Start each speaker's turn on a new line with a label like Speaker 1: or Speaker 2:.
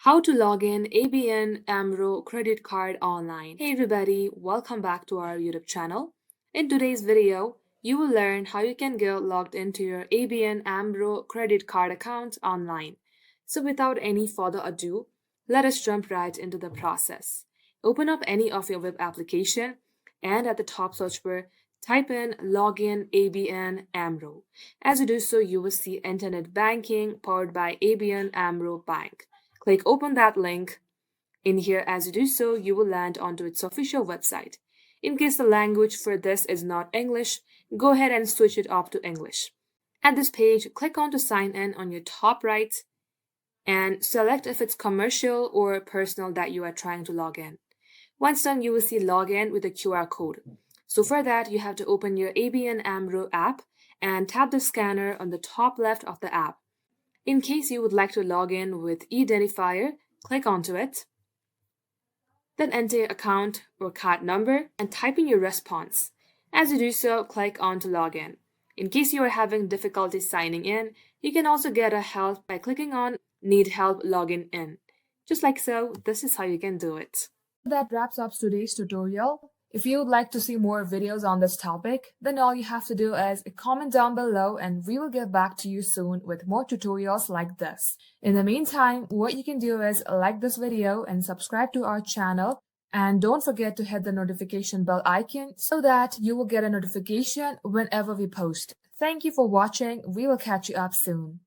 Speaker 1: How to log in ABN AMRO credit card online. Hey everybody, welcome back to our YouTube channel. In today's video, you will learn how you can get logged into your ABN AMRO credit card account online. So without any further ado, let us jump right into the process. Open up any of your web application and at the top search bar, type in login ABN AMRO. As you do so, you will see internet banking powered by ABN AMRO Bank. Click open that link. In here, as you do so, you will land onto its official website. In case the language for this is not English, go ahead and switch it up to English. At this page, click on to sign in on your top right and select if it's commercial or personal that you are trying to log in. Once done, you will see login with a QR code. So for that, you have to open your ABN AMRO app and tap the scanner on the top left of the app. In case you would like to log in with e-identifier, click onto it. Then enter your account or card number and type in your response. As you do so, click on to log in. In case you are having difficulty signing in, you can also get a help by clicking on Need Help Logging In. Just like so, this is how you can do it. That wraps up today's tutorial. If you would like to see more videos on this topic, then all you have to do is comment down below and we will get back to you soon with more tutorials like this. In the meantime, what you can do is like this video and subscribe to our channel, and don't forget to hit the notification bell icon so that you will get a notification whenever we post. Thank you for watching. We will catch you up soon.